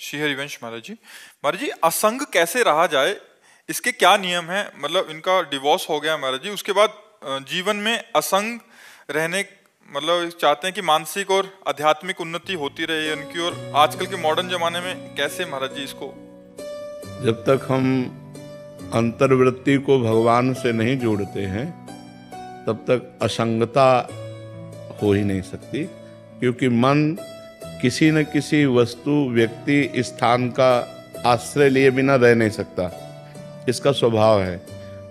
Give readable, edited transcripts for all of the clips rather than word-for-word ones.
श्री हरिवंश महाराज जी। महाराज जी, असंग कैसे रहा जाए, इसके क्या नियम है? मतलब इनका डिवोर्स हो गया महाराज जी, उसके बाद जीवन में असंग रहने मतलब चाहते हैं कि मानसिक और आध्यात्मिक उन्नति होती रहे उनकी, और आजकल के मॉडर्न जमाने में कैसे महाराज जी इसको? जब तक हम अंतर्वृत्ति को भगवान से नहीं जोड़ते हैं तब तक असंगता हो ही नहीं सकती, क्योंकि मन किसी न किसी वस्तु, व्यक्ति, स्थान का आश्रय लिए बिना रह नहीं सकता। इसका स्वभाव है,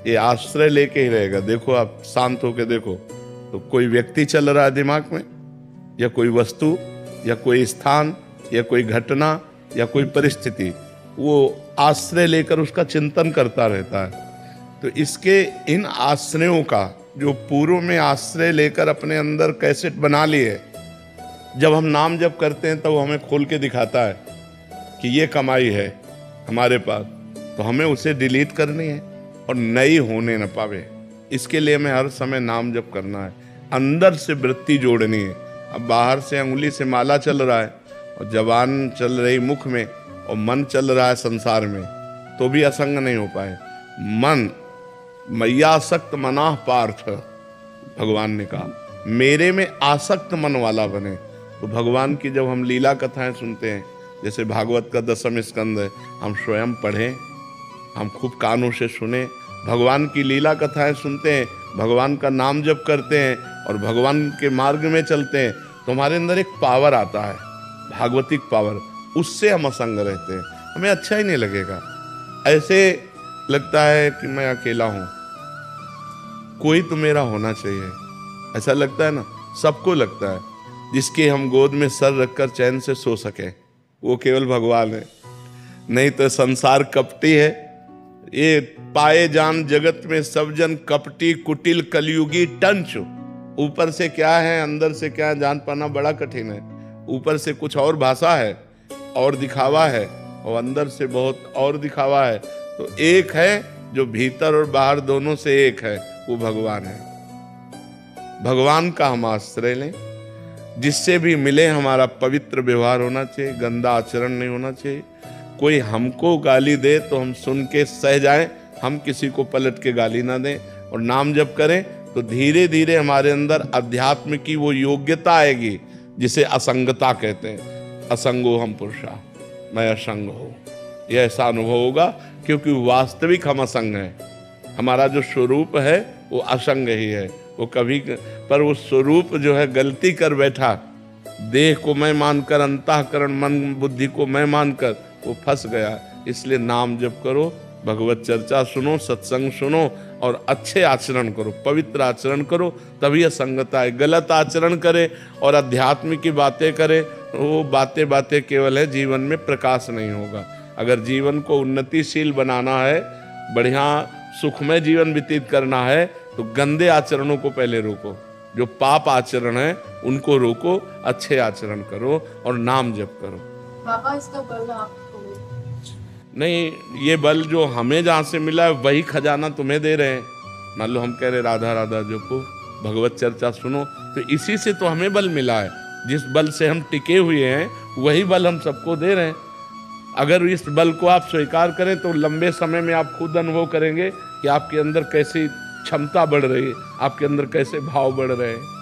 ये आश्रय लेके ही रहेगा। देखो, आप शांत होके देखो तो कोई व्यक्ति चल रहा है दिमाग में, या कोई वस्तु, या कोई स्थान, या कोई घटना, या कोई परिस्थिति, वो आश्रय लेकर उसका चिंतन करता रहता है। तो इसके इन आश्रयों का जो पूर्व में आश्रय लेकर अपने अंदर कैसेट बना लिए, जब हम नाम जप करते हैं तो हमें खोल के दिखाता है कि ये कमाई है हमारे पास, तो हमें उसे डिलीट करनी है और नई होने न पावे। इसके लिए हमें हर समय नाम जप करना है, अंदर से वृत्ति जोड़नी है। अब बाहर से अंगुली से माला चल रहा है और जबान चल रही मुख में और मन चल रहा है संसार में, तो भी असंग नहीं हो पाए। मन मैयासक्त मनाह पार्थ, भगवान ने कहा मेरे में आसक्त मन वाला बने। तो भगवान की जब हम लीला कथाएं सुनते हैं, जैसे भागवत का 10वां स्कंद है, हम स्वयं पढ़ें, हम खूब कानों से सुने, भगवान की लीला कथाएं सुनते हैं, भगवान का नाम जप करते हैं और भगवान के मार्ग में चलते हैं, तो हमारे अंदर एक पावर आता है, भागवतिक पावर, उससे हम असंग रहते हैं। हमें अच्छा ही नहीं लगेगा। ऐसे लगता है कि मैं अकेला हूँ, कोई तो मेरा होना चाहिए, ऐसा लगता है ना, सबको लगता है। जिसके हम गोद में सर रखकर चैन से सो सके वो केवल भगवान है, नहीं तो संसार कपटी है। ये पाए जान जगत में सब जन कपटी, कुटिल, कलयुगी, टंच। ऊपर से क्या है अंदर से क्या है जान पाना बड़ा कठिन है। ऊपर से कुछ और भाषा है और दिखावा है, और अंदर से बहुत और दिखावा है। तो एक है जो भीतर और बाहर दोनों से एक है, वो भगवान है। भगवान का हम आश्रय लें, जिससे भी मिले हमारा पवित्र व्यवहार होना चाहिए, गंदा आचरण नहीं होना चाहिए। कोई हमको गाली दे तो हम सुन के सह जाएं, हम किसी को पलट के गाली ना दें, और नाम जप करें तो धीरे धीरे हमारे अंदर अध्यात्म की वो योग्यता आएगी जिसे असंगता कहते हैं। असंगो हम पुरुषा, मैं असंग हूँ, यह ऐसा अनुभव होगा, क्योंकि वास्तविक हम असंग हैं। हमारा जो स्वरूप है वो असंग ही है। वो कभी पर वो स्वरूप जो है गलती कर बैठा, देह को मैं मानकर, अंतःकरण मन बुद्धि को मैं मानकर वो फंस गया। इसलिए नाम जप करो, भगवत चर्चा सुनो, सत्संग सुनो और अच्छे आचरण करो, पवित्र आचरण करो, तभी असंगता है। गलत आचरण करे और अध्यात्म की बातें करे, वो बातें बातें केवल है, जीवन में प्रकाश नहीं होगा। अगर जीवन को उन्नतिशील बनाना है, बढ़िया सुखमय जीवन व्यतीत करना है, तो गंदे आचरणों को पहले रोको, जो पाप आचरण है उनको रोको, अच्छे आचरण करो और नाम जप करो। बाबा, इसका बल आपको नहीं, ये बल जो हमें जहाँ से मिला है वही खजाना तुम्हें दे रहे हैं। मान लो हम कह रहे राधा राधा जपो, भगवत चर्चा सुनो, तो इसी से तो हमें बल मिला है। जिस बल से हम टिके हुए हैं वही बल हम सबको दे रहे हैं। अगर इस बल को आप स्वीकार करें तो लंबे समय में आप खुद अनुभव करेंगे कि आपके अंदर कैसी क्षमता बढ़ रही है, आपके अंदर कैसे भाव बढ़ रहे हैं।